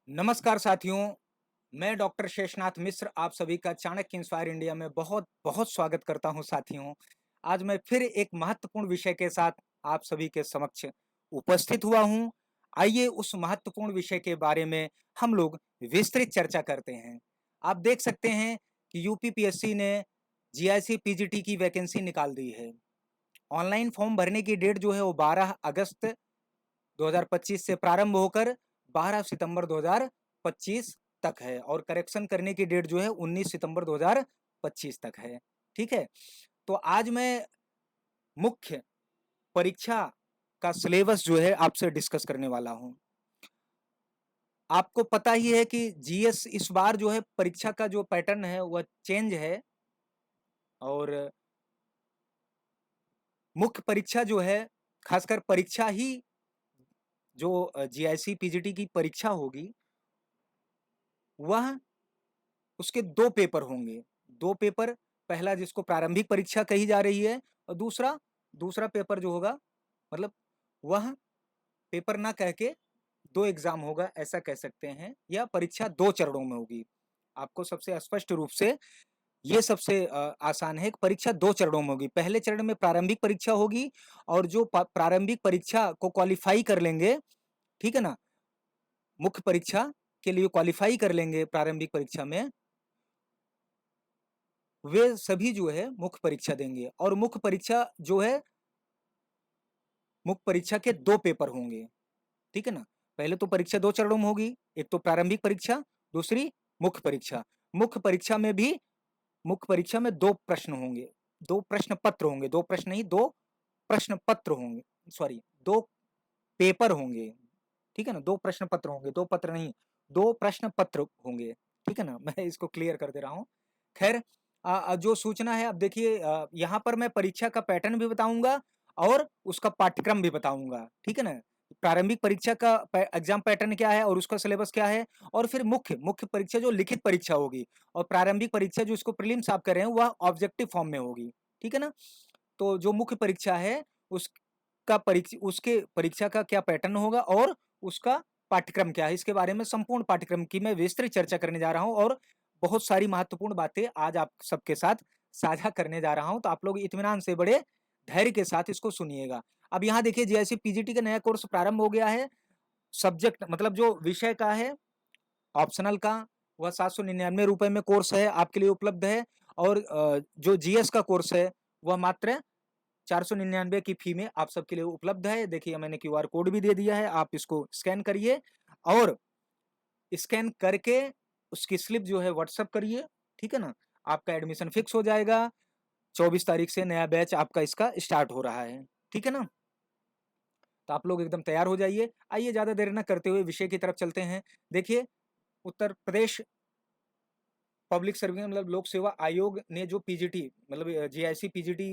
नमस्कार साथियों, मैं डॉक्टर शेषनाथ मिश्र आप सभी का चाणक्य इंस्पायर इंडिया में बहुत बहुत स्वागत करता हूं साथियों। आज मैं फिर एक महत्वपूर्ण विषय के साथ आप सभी के समक्ष उपस्थित हुआ हूं। आइए उस महत्वपूर्ण विषय के बारे में हम लोग विस्तृत चर्चा करते हैं। आप देख सकते हैं कि यूपीपीएससी ने जीआईसी पीजीटी की वैकेंसी निकाल दी है। ऑनलाइन फॉर्म भरने की डेट जो है वो 12 अगस्त 2025 से प्रारंभ होकर 12 सितंबर 2025 तक है और करेक्शन करने की डेट जो है 19 सितंबर 2025 तक है। ठीक है, तो आज मैं मुख्य परीक्षा का सिलेबस जो है आपसे डिस्कस करने वाला हूं। आपको पता ही है कि जीएस इस बार जो है परीक्षा का जो पैटर्न है वह चेंज है और मुख्य परीक्षा जो है खासकर परीक्षा ही जो जीआईसी पीजीटी की परीक्षा होगी वह उसके दो पेपर होंगे। दो पेपर, पहला जिसको प्रारंभिक परीक्षा कही जा रही है और दूसरा दूसरा पेपर जो होगा मतलब वह पेपर ना कह के दो एग्जाम होगा ऐसा कह सकते हैं, या परीक्षा दो चरणों में होगी। आपको सबसे स्पष्ट रूप से ये सबसे आसान है कि परीक्षा दो चरणों में होगी। पहले चरण में प्रारंभिक परीक्षा होगी और जो प्रारंभिक परीक्षा को क्वालिफाई कर लेंगे, ठीक है ना, मुख्य परीक्षा के लिए क्वालिफाई कर लेंगे प्रारंभिक परीक्षा में, वे सभी जो है मुख्य परीक्षा देंगे। और मुख्य परीक्षा जो है मुख्य परीक्षा के दो पेपर होंगे, ठीक है ना। पहले तो परीक्षा दो चरणों में होगी, एक तो प्रारंभिक परीक्षा, दूसरी मुख्य परीक्षा। मुख्य परीक्षा में भी मुख्य परीक्षा में दो प्रश्न होंगे, दो प्रश्न पत्र होंगे, दो प्रश्न नहीं दो प्रश्न पत्र होंगे, सॉरी दो पेपर होंगे, ठीक है ना। दो प्रश्न पत्र होंगे, दो पत्र नहीं, दो प्रश्न पत्र होंगे, ठीक है ना। मैं इसको क्लियर कर दे रहा हूँ। खैर, जो सूचना है अब देखिए, यहाँ पर मैं परीक्षा का पैटर्न भी बताऊंगा और उसका पाठ्यक्रम भी बताऊंगा, ठीक है ना। प्रारंभिक परीक्षा का एग्जाम पैटर्न क्या है और उसका सिलेबस क्या है, और फिर मुख्य मुख्य परीक्षा जो लिखित परीक्षा होगी, और प्रारंभिक परीक्षा जो इसको प्रीलिम्स आप कर रहे हैं वह ऑब्जेक्टिव फॉर्म में होगी, ठीक है ना। तो जो मुख्य परीक्षा है उसका परीक्षा उसके परीक्षा का क्या पैटर्न होगा और उसका पाठ्यक्रम क्या है, इसके बारे में संपूर्ण पाठ्यक्रम की मैं विस्तृत चर्चा करने जा रहा हूं और बहुत सारी महत्वपूर्ण बातें आज आप सबके साथ साझा करने जा रहा हूं। तो आप लोग इत्मीनान से बड़े धैर्य के साथ इसको सुनिएगा। अब यहाँ देखिए, जैसे पीजीटी का नया कोर्स प्रारंभ हो गया है। सब्जेक्ट मतलब जो विषय का है ऑप्शनल का, वह 799 रुपए में कोर्स है आपके लिए उपलब्ध है। और जो जीएस का कोर्स है वह मात्र 499 की फी में आप सबके लिए उपलब्ध है। देखिए मैंने क्यूआर कोड भी दे दिया है, आप इसको स्कैन करिए और स्कैन करके उसकी स्लिप जो है व्हाट्सअप करिए, ठीक है ना। आपका एडमिशन फिक्स हो जाएगा। 24 तारीख से नया बैच आपका इसका स्टार्ट हो रहा है, ठीक है ना। तो आप लोग एकदम तैयार हो जाइए। आइए ज्यादा देर न करते हुए विषय की तरफ चलते हैं। देखिए, उत्तर प्रदेश पब्लिक सर्विस मतलब लोक सेवा आयोग ने जो पीजीटी मतलब जीआईसी पीजीटी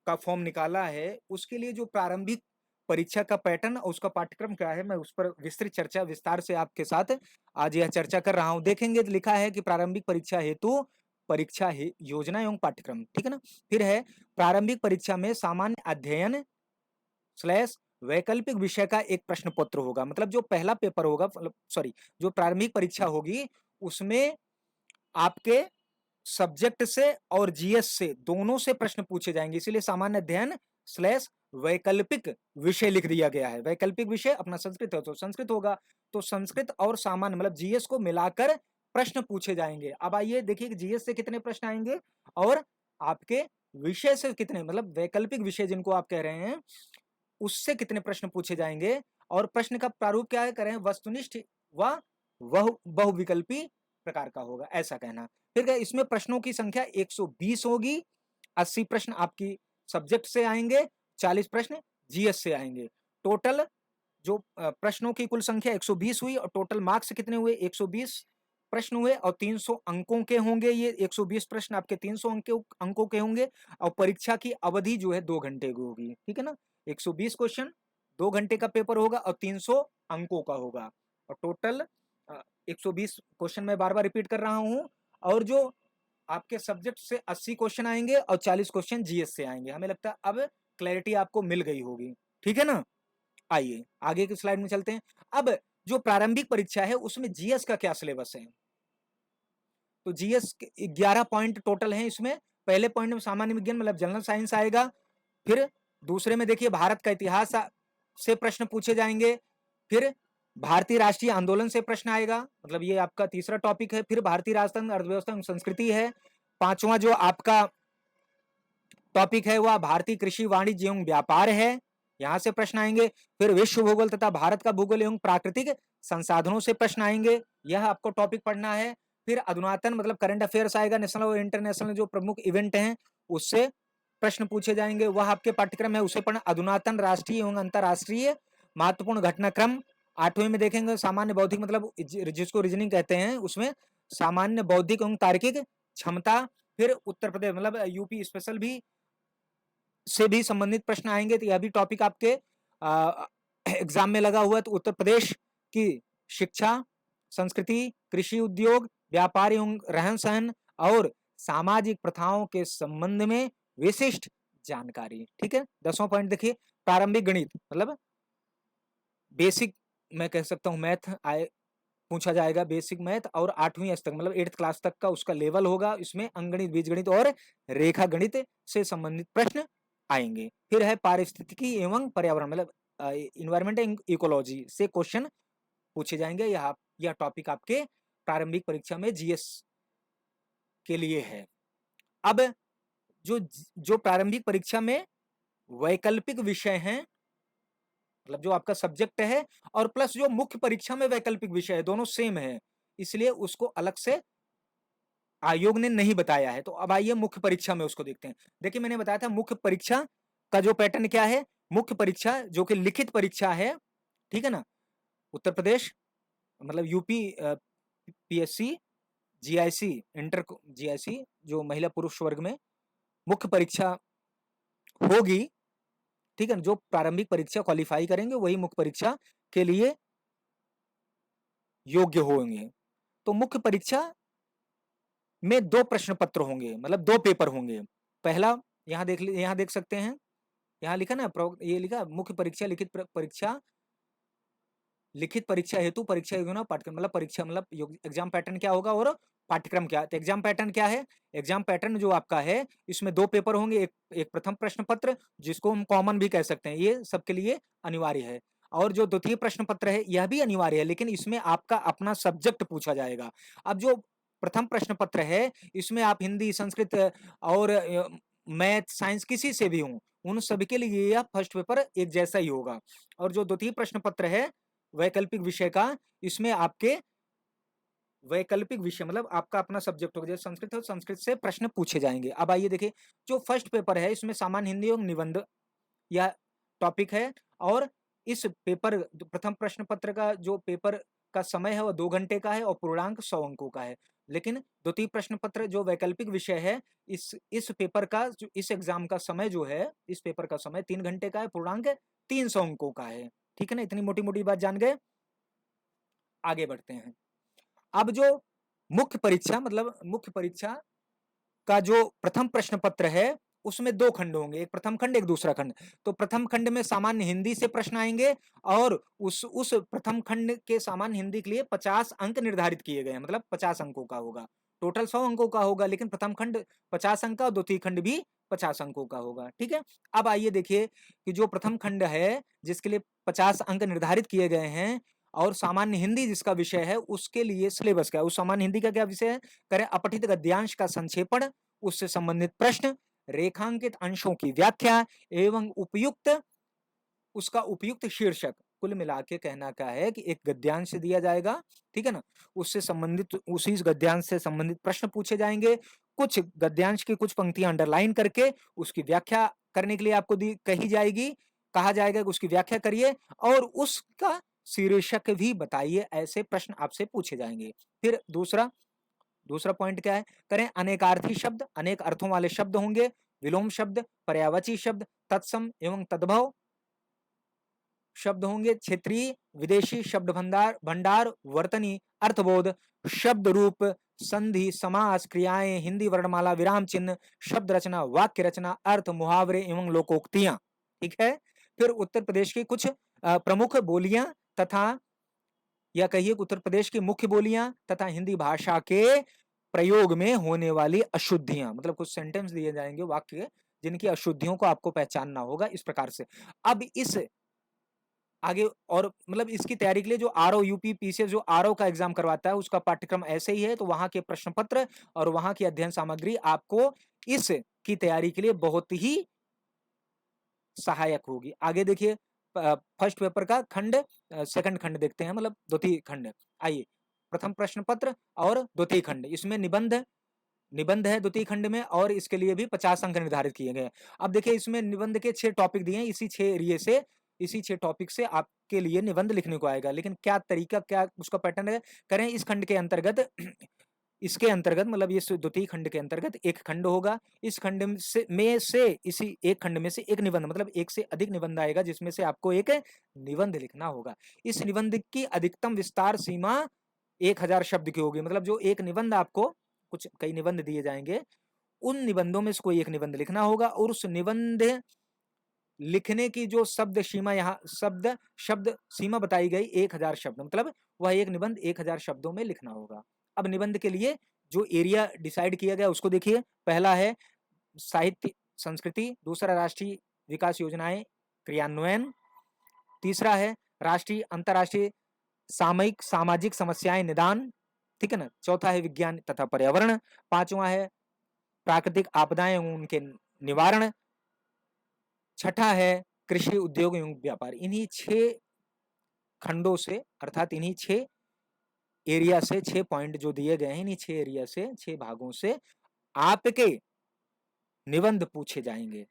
का फॉर्म निकाला है, उसके लिए जो प्रारंभिक परीक्षा का पैटर्न और उसका पाठ्यक्रम क्या है, मैं उस पर विस्तृत चर्चा विस्तार से आपके साथ आज यह चर्चा कर रहा हूं। देखेंगे तो लिखा है कि प्रारंभिक परीक्षा हेतु परीक्षा योजना एवं पाठ्यक्रम, ठीक है ना। फिर है प्रारंभिक परीक्षा में सामान्य अध्ययन स्लैश वैकल्पिक विषय का एक प्रश्न पत्र होगा। मतलब जो पहला पेपर होगा, सॉरी, जो प्रारंभिक परीक्षा होगी उसमें आपके सब्जेक्ट से और जीएस से दोनों से प्रश्न पूछे जाएंगे, इसीलिए सामान्य अध्ययन स्लैश वैकल्पिक विषय लिख दिया गया है। वैकल्पिक विषय अपना संस्कृत है तो संस्कृत होगा, तो संस्कृत और सामान्य मतलब जीएस को मिलाकर प्रश्न पूछे जाएंगे। अब आइए देखिए कि जीएस से कितने प्रश्न आएंगे और आपके विषय से कितने, मतलब वैकल्पिक विषय जिनको आप कह रहे हैं उससे कितने प्रश्न पूछे जाएंगे। और प्रश्न का प्रारूप क्या है, करें वस्तुनिष्ठ व बहुविकल्पी प्रकार का होगा, ऐसा कहना। फिर इसमें प्रश्नों की संख्या 120 होगी। 80 प्रश्न आपकी सब्जेक्ट से आएंगे, 40 प्रश्न जीएस से आएंगे। टोटल जो प्रश्नों की कुल संख्या 120 हुई और टोटल मार्क्स कितने हुए, 120 प्रश्न हुए और 300 अंकों के होंगे। ये 120 प्रश्न आपके 300 अंकों के होंगे और परीक्षा की अवधि जो है 2 घंटे की होगी, ठीक है ना। 120 क्वेश्चन, 2 घंटे का पेपर होगा और 300 अंकों का होगा। और टोटल 120 क्वेश्चन मैं बार बार रिपीट कर रहा हूं। और जो आपके सब्जेक्ट से 80 क्वेश्चन आएंगे और 40 क्वेश्चन जीएस से आएंगे। हमें लगता है अब क्लैरिटी आपको मिल गई होगी, ठीक है ना। आइए आगे की स्लाइड में चलते हैं। अब जो प्रारंभिक परीक्षा है उसमें जीएस का क्या सिलेबस है। तो जीएस 11 पॉइंट टोटल हैं इसमें। पहले पॉइंट में सामान्य विज्ञान मतलब जनरल साइंस आएगा, फिर दूसरे में देखिए भारत का इतिहास से प्रश्न पूछे जाएंगे, फिर भारतीय राष्ट्रीय आंदोलन से प्रश्न आएगा, मतलब ये आपका तीसरा टॉपिक है, फिर भारतीय राजतंत्र अर्थव्यवस्था एवं संस्कृति है। पांचवा जो आपका टॉपिक है वह भारतीय कृषि वाणिज्य एवं व्यापार है, यहां से प्रश्न आएंगे। फिर विश्व भूगोल तथा भारत का भूगोल एवं प्राकृतिक संसाधनों से प्रश्न आएंगे, यह आपको टॉपिक पढ़ना है। फिर अधुनातन मतलब करंट अफेयर्स आएगा, नेशनल और इंटरनेशनल जो प्रमुख इवेंट हैं उससे प्रश्न पूछे जाएंगे, वह आपके पाठ्यक्रम है उसे पढ़ना। अधुनातन राष्ट्रीय एवं अंतरराष्ट्रीय महत्वपूर्ण घटनाक्रम 8वें में देखेंगे। सामान्य बौद्धिक मतलब जिसको रीजनिंग कहते हैं उसमें सामान्य बौद्धिक एवं तार्किक क्षमता। फिर उत्तर प्रदेश मतलब यूपी स्पेशल भी से भी संबंधित प्रश्न आएंगे, तो यह भी टॉपिक आपके एग्जाम में लगा हुआ है। तो उत्तर प्रदेश की शिक्षा, संस्कृति, कृषि उद्योग, व्यापार एवं रहन सहन और सामाजिक प्रथाओं के संबंध में विशिष्ट जानकारी। ठीक है। 10वां पॉइंट देखिए, प्रारंभिक गणित मतलब बेसिक, मैं कह सकता हूं मैथ आए पूछा जाएगा, बेसिक मैथ और 8वीं तक मतलब 8th क्लास तक का उसका लेवल होगा। इसमें अंकगणित, बीजगणित और रेखा गणित से संबंधित प्रश्न आएंगे। फिर है पारिस्थितिकी एवं पर्यावरण मतलब इन्वायरमेंट एंड इकोलॉजी से क्वेश्चन पूछे जाएंगे। यह टॉपिक आपके प्रारंभिक परीक्षा में जीएस के लिए है। अब जो प्रारंभिक परीक्षा में वैकल्पिक विषय हैं, मतलब जो आपका सब्जेक्ट है और प्लस जो मुख्य परीक्षा में वैकल्पिक विषय है, दोनों सेम है, इसलिए उसको अलग से आयोग ने नहीं बताया है। तो अब आइए मुख्य परीक्षा में उसको देखते हैं। देखिए मैंने बताया था मुख्य परीक्षा का जो पैटर्न क्या है। मुख्य परीक्षा जो कि लिखित परीक्षा है, ठीक है ना, उत्तर प्रदेश मतलब UP PSC GIC inter GIC जो महिला पुरुष वर्ग में मुख्य परीक्षा होगी, ठीक है, जो प्रारंभिक परीक्षा क्वालिफाई करेंगे वही मुख्य परीक्षा के लिए योग्य होंगे। तो मुख्य परीक्षा में 2 प्रश्न पत्र होंगे, मतलब 2 पेपर होंगे। पहला यहाँ देख सकते हैं, यहाँ लिखा ना, ये लिखा मुख्य परीक्षा लिखित परीक्षा हेतु परीक्षा योजना पाठ्यक्रम, मतलब परीक्षा मतलब एग्जाम पैटर्न क्या होगा और पाठ्यक्रम क्या। तो एग्जाम पैटर्न क्या है, एग्जाम पैटर्न जो आपका है इसमें 2 पेपर होंगे, एक प्रथम प्रश्न पत्र जिसको हम कॉमन भी कह सकते हैं, ये सबके लिए अनिवार्य है। और जो द्वितीय प्रश्न पत्र है यह भी अनिवार्य है, लेकिन इसमें आपका अपना सब्जेक्ट पूछा जाएगा। अब जो प्रथम प्रश्न पत्र है इसमें आप हिंदी, संस्कृत और मैथ, साइंस किसी से भी हों, उन सभी के लिए यह फर्स्ट पेपर एक जैसा ही होगा। और जो द्वितीय प्रश्न पत्र है वैकल्पिक विषय का, इसमें आपके वैकल्पिक विषय मतलब आपका अपना सब्जेक्ट होगा, जैसे संस्कृत है, संस्कृत से प्रश्न पूछे जाएंगे। अब आइए देखिए, जो फर्स्ट पेपर है इसमें सामान्य हिंदी एवं निबंध या टॉपिक है। और इस पेपर प्रथम प्रश्न पत्र का जो पेपर का समय है वो 2 घंटे का है और पूर्णांक 100 अंकों का है। लेकिन द्वितीय प्रश्न पत्र जो वैकल्पिक विषय है, इस पेपर का इस एग्जाम का समय जो है, इस पेपर का समय 3 घंटे का है, पूर्णांक 300 अंकों का है। ठीक है ना, इतनी मोटी मोटी बात जान गए। आगे बढ़ते हैं। अब जो मुख्य परीक्षा मतलब मुख्य परीक्षा का जो प्रथम प्रश्न पत्र है उसमें 2 खंड होंगे, एक प्रथम खंड एक दूसरा खंड। तो प्रथम खंड में सामान्य हिंदी से प्रश्न आएंगे और उस प्रथम खंड के सामान्य हिंदी के लिए 50 अंक निर्धारित किए गए हैं, मतलब 50 अंकों का होगा। टोटल 100 अंकों का होगा, लेकिन प्रथम खंड 50 अंक का और द्वितीय खंड भी 50 अंकों का होगा। ठीक है। अब आइए देखिए कि जो प्रथम खंड है जिसके लिए 50 अंक निर्धारित किए गए हैं और सामान्य हिंदी जिसका विषय है उसके लिए सिलेबस क्या है, उस सामान्य हिंदी का क्या विषय है, करें अपठित गद्यांश का संक्षेपण, उससे संबंधित प्रश्न, रेखांकित अंशों की व्याख्या एवं उसका उपयुक्त शीर्षक। कुल मिला के कहना क्या है कि एक गद्यांश दिया जाएगा, ठीक है ना, उससे संबंधित उसी गद्यांश से संबंधित प्रश्न पूछे जाएंगे। कुछ गद्यांश की कुछ पंक्तियां अंडरलाइन करके उसकी व्याख्या करने के लिए आपको कही जाएगी, कहा जाएगा कि उसकी व्याख्या करिए और उसका शीर्षक भी बताइए, ऐसे प्रश्न आपसे पूछे जाएंगे। फिर दूसरा पॉइंट क्या है, करें अनेकार्थी शब्द, अनेक अर्थों वाले शब्द होंगे, विलोम शब्द, पर्यायवाची शब्द, तत्सम एवं तद्भव शब्द होंगे, क्षेत्रीय विदेशी शब्द भंडार वर्तनी अर्थबोध शब्द रूप संधि समास क्रियाएं हिंदी वर्णमाला विराम चिन्ह शब्द रचना वाक्य रचना अर्थ मुहावरे एवं लोकोक्तियां। ठीक है। फिर उत्तर प्रदेश की कुछ प्रमुख बोलियां तथा या कहिए कि उत्तर प्रदेश की मुख्य बोलियां तथा हिंदी भाषा के प्रयोग में होने वाली अशुद्धियां, मतलब कुछ सेंटेंस दिए जाएंगे, वाक्य, जिनकी अशुद्धियों को आपको पहचानना होगा इस प्रकार से। अब इस आगे और मतलब इसकी तैयारी के लिए जो आरओ यूपी पीसीएस जो आरओ का एग्जाम करवाता है उसका पाठ्यक्रम ऐसे ही है, तो वहां के प्रश्न पत्र और वहां की अध्ययन सामग्री आपको इस की तैयारी के लिए बहुत ही सहायक होगी। आगे देखिए फर्स्ट पेपर का खंड सेकंड खंड देखते हैं, मतलब द्वितीय खंड। आइए, प्रथम प्रश्न पत्र और द्वितीय खंड, इसमें निबंध है द्वितीय खंड में, और इसके लिए भी 50 अंक निर्धारित किए गए। अब देखिए इसमें निबंध के 6 टॉपिक दिए हैं, इसी 6 टॉपिक से आपके लिए निबंध लिखने को आएगा। लेकिन क्या तरीका, क्या उसका पैटर्न है, करें इस खंड के अंतर्गत इसके अंतर्गत मतलब ये द्वितीय खंड के अंतर्गत एक खंड होगा, इस खंड में से इसी एक खंड में से एक निबंध, मतलब एक से अधिक निबंध आएगा जिसमें से आपको एक निबंध लिखना होगा। इस निबंध की अधिकतम विस्तार सीमा 1000 शब्द की होगी, मतलब जो एक निबंध आपको, कुछ कई निबंध दिए जाएंगे, उन निबंधों में से कोई एक निबंध लिखना होगा, और उस निबंध लिखने की जो शब्द सीमा, यहाँ शब्द सीमा बताई गई 1000 शब्द, मतलब वह एक निबंध 1000 शब्दों में लिखना होगा। अब निबंध के लिए जो एरिया डिसाइड किया गया उसको देखिए। पहला है साहित्य संस्कृति, दूसरा राष्ट्रीय विकास योजनाएं क्रियान्वयन, तीसरा है राष्ट्रीय अंतर्राष्ट्रीय सामयिक सामाजिक समस्याएं निदान, ठीक है ना, चौथा है विज्ञान तथा पर्यावरण, पांचवा है प्राकृतिक आपदाएं एवं उनके निवारण, छठा है कृषि उद्योग एवं व्यापार। इन्हीं 6 खंडों से, अर्थात इन्हीं 6 एरिया से, 6 पॉइंट जो दिए गए हैं, इन्हीं 6 एरिया से, 6 भागों से आपके निबंध पूछे जाएंगे।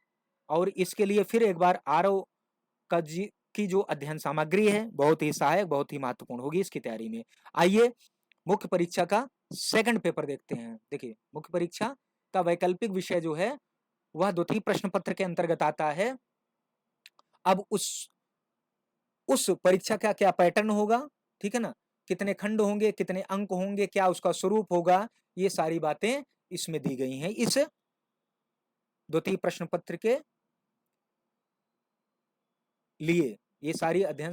और इसके लिए फिर एक बार आरओ का की जो अध्ययन सामग्री है बहुत ही सहायक, बहुत ही महत्वपूर्ण होगी इसकी तैयारी में। आइए मुख्य परीक्षा का सेकंड पेपर देखते हैं। देखिए मुख्य परीक्षा का वैकल्पिक विषय जो है वह द्वितीय प्रश्न पत्र के अंतर्गत आता है। अब उस परीक्षा का क्या पैटर्न होगा, ठीक है ना, कितने खंड होंगे, कितने अंक होंगे, क्या उसका स्वरूप होगा, ये सारी बातें इसमें दी गई हैं इस द्वितीय प्रश्न पत्र के लिए। ये सारी अध्ययन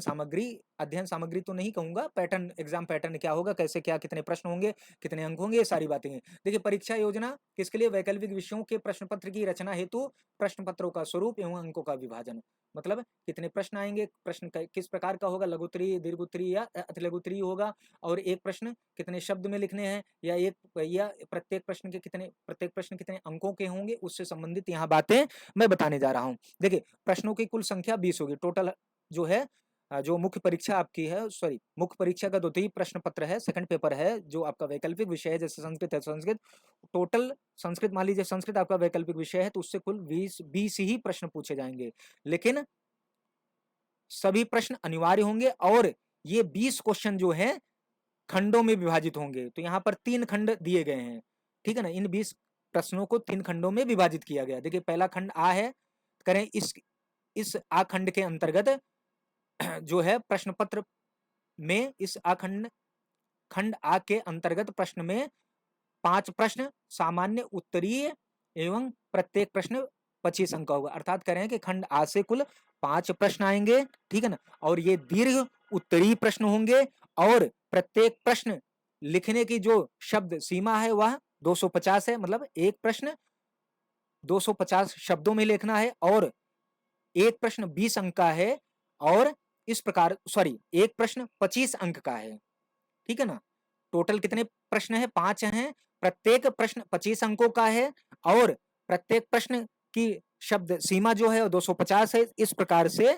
सामग्री तो नहीं कहूंगा, पैटर्न, एग्जाम पैटर्न क्या होगा, कैसे क्या, कितने प्रश्न होंगे, कितने अंक होंगे, ये सारी बातें हैं। देखिए परीक्षा योजना किसके लिए, वैकल्पिक विषयों के प्रश्न पत्र की रचना हेतु प्रश्न पत्रों का स्वरूप एवं अंकों का विभाजन, मतलब कितने प्रश्न आएंगे, प्रश्न किस प्रकार का होगा, लघुत्तरीय, दीर्घोत्तरीय या अति लघुत्तरीय होगा, और एक प्रश्न कितने शब्द में लिखने हैं, या प्रत्येक प्रश्न कितने अंकों के होंगे, उससे संबंधित यहाँ बातें मैं बताने जा रहा हूँ। देखिए प्रश्नों की कुल संख्या 20 होगी टोटल, जो है जो मुख्य परीक्षा आपकी है, सॉरी मुख्य परीक्षा का द्वितीय प्रश्न पत्र है, सेकंड पेपर है, जो आपका वैकल्पिक विषय है, जैसे संस्कृत है, संस्कृत टोटल, संस्कृत मान लीजिए संस्कृत आपका वैकल्पिक विषय है, तो उससे कुल 20 ही प्रश्न पूछे जाएंगे, लेकिन सभी प्रश्न अनिवार्य होंगे, और ये 20 क्वेश्चन जो है खंडों में विभाजित होंगे। तो यहाँ पर 3 खंड दिए गए हैं, ठीक है ना, इन 20 प्रश्नों को 3 खंडों में विभाजित किया गया। देखिए पहला खंड आ है, करें इस आ खंड के अंतर्गत जो है प्रश्न पत्र में, इस खंड आ के अंतर्गत प्रश्न में 5 प्रश्न सामान्य उत्तरीय एवं प्रत्येक प्रश्न 25 अंक का होगा, अर्थात कह रहे हैं कि खंड आ से कुल 5 प्रश्न आएंगे, ठीक है ना, और ये दीर्घ उत्तरीय प्रश्न होंगे, और प्रत्येक प्रश्न लिखने की जो शब्द सीमा है वह 250 है, मतलब एक प्रश्न 250 शब्दों में लिखना है, और एक प्रश्न 20 अंक का है, और इस प्रकार, सॉरी एक प्रश्न 25 अंक का है, ठीक है ना, टोटल कितने प्रश्न है, 5 हैं, प्रत्येक प्रश्न 25 अंकों का है, और प्रत्येक प्रश्न की शब्द सीमा जो है 250 है। इस प्रकार से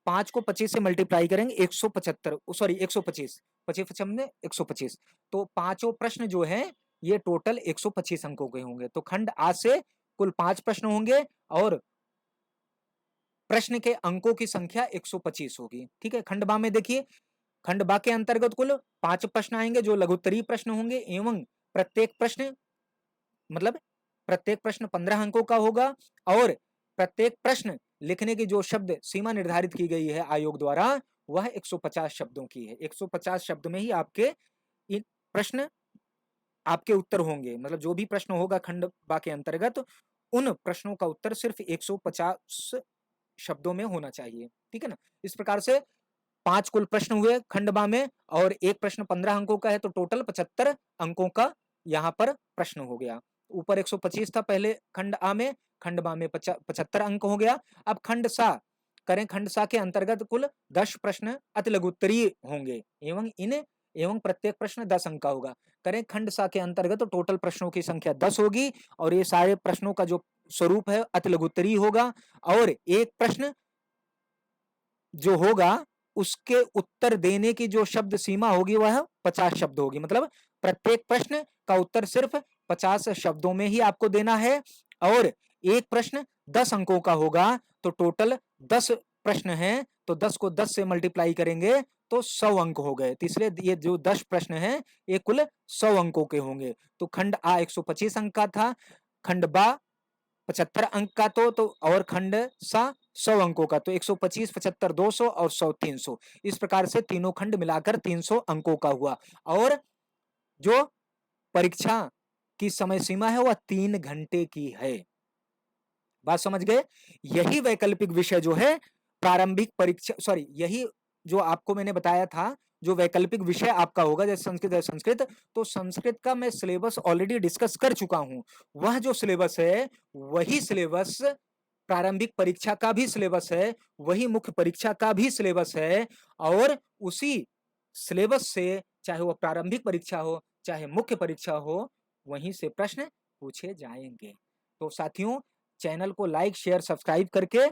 5 को 25 से मल्टीप्लाई करेंगे 175, सॉरी 125, 125, तो पांचों प्रश्न जो है ये टोटल 125 अंकों के होंगे। तो खंड आ से कुल 5 प्रश्न होंगे, और प्रश्न के अंकों की संख्या 125 होगी, ठीक है। खंड बा में देखिए, खंड बा के अंतर्गत कुल 5 प्रश्न आएंगे जो लघुत्तरीय प्रश्न होंगे, एवं प्रत्येक प्रश्न, मतलब प्रत्येक प्रश्न 15 अंकों का होगा, और प्रत्येक प्रश्न लिखने की जो शब्द सीमा निर्धारित की गई है आयोग द्वारा वह 150 शब्दों की है। 150 शब्द में ही आपके प्रश्न, आपके उत्तर होंगे, मतलब जो भी प्रश्न होगा खंड बा के अंतर्गत उन प्रश्नों का उत्तर सिर्फ 150 शब्दों में होना चाहिए, ठीक है ना। इस प्रकार से 5 कुल प्रश्न हुए खंड बा में और एक प्रश्न 15 अंकों का है, तो टोटल 75 अंकों का यहाँ पर प्रश्न हो गया। ऊपर 125 था पहले खंड आ में, खंड बा में 75 अंक हो गया। अब खंड सा करें, खंड सा के अंतर्गत कुल 10 प्रश्न अति लघु उत्तरीय होंगे एवं प्रत्येक प्रश्न 10 अंक का होगा। करें खंड सा के अंतर्गत तो टोटल प्रश्नों की संख्या 10 होगी और ये सारे प्रश्नों का जो स्वरूप है अति लघु उत्तरीय होगा और एक प्रश्न जो होगा उसके उत्तर देने की जो शब्द सीमा होगी वह 50 शब्द होगी। मतलब प्रत्येक प्रश्न का उत्तर सिर्फ 50 शब्दों में ही आपको देना है और एक प्रश्न 10 अंकों का होगा, तो टोटल 10 प्रश्न हैं, तो 10 को 10 से मल्टीप्लाई करेंगे तो 100 अंक हो गए। तीसरे ये जो 10 प्रश्न हैं ये कुल 100 अंकों के होंगे। तो खंड आ 125 अंक का था, खंड बा 75 अंक का तो और खंड सा 100 अंकों का, तो 125, 75, 200 और 100, 300। इस प्रकार से तीनों खंड मिलाकर 300 अंकों का हुआ और जो परीक्षा की समय सीमा है वह 3 घंटे की है। बात समझ गए? यही वैकल्पिक विषय जो है प्रारंभिक परीक्षा, सॉरी, यही जो आपको मैंने बताया था जो वैकल्पिक विषय आपका होगा, जैसे संस्कृत है संस्कृत, तो संस्कृत का मैं सिलेबस ऑलरेडी डिस्कस कर चुका हूं। वह जो सिलेबस है वही सिलेबस प्रारंभिक परीक्षा का भी सिलेबस है, वही मुख्य परीक्षा का भी सिलेबस है और उसी सिलेबस से चाहे वह प्रारंभिक परीक्षा हो चाहे मुख्य परीक्षा हो वहीं से प्रश्न पूछे जाएंगे। तो साथियों, चैनल को लाइक शेयर सब्सक्राइब करके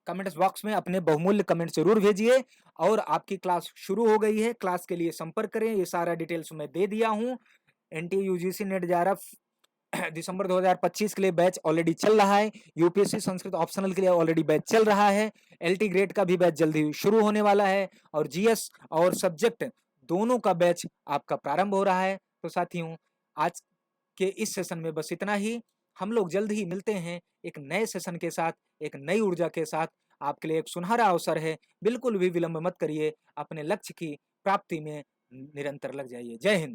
कमेंट्स बॉक्स में अपने बहुमूल्य कमेंट जरूर भेजिए और आपकी क्लास शुरू हो गई है। क्लास के लिए संपर्क करें, ये सारा डिटेल्स मैं दे दिया हूं। एनटीए यूजीसी नेट जेआरएफ दिसंबर 2025 के लिए बैच ऑलरेडी चल रहा है। यूपीएससी संस्कृत ऑप्शनल के लिए ऑलरेडी बैच चल रहा है। एलटी ग्रेड का भी बैच जल्दी शुरू होने वाला है और जीएस और सब्जेक्ट दोनों का बैच आपका प्रारंभ हो रहा है। तो साथियों, आज के इस सेशन में बस इतना ही। हम लोग जल्द ही मिलते हैं एक नए सेशन के साथ, एक नई ऊर्जा के साथ। आपके लिए एक सुनहरा अवसर है, बिल्कुल भी विलंब मत करिए, अपने लक्ष्य की प्राप्ति में निरंतर लग जाइए। जय हिंद।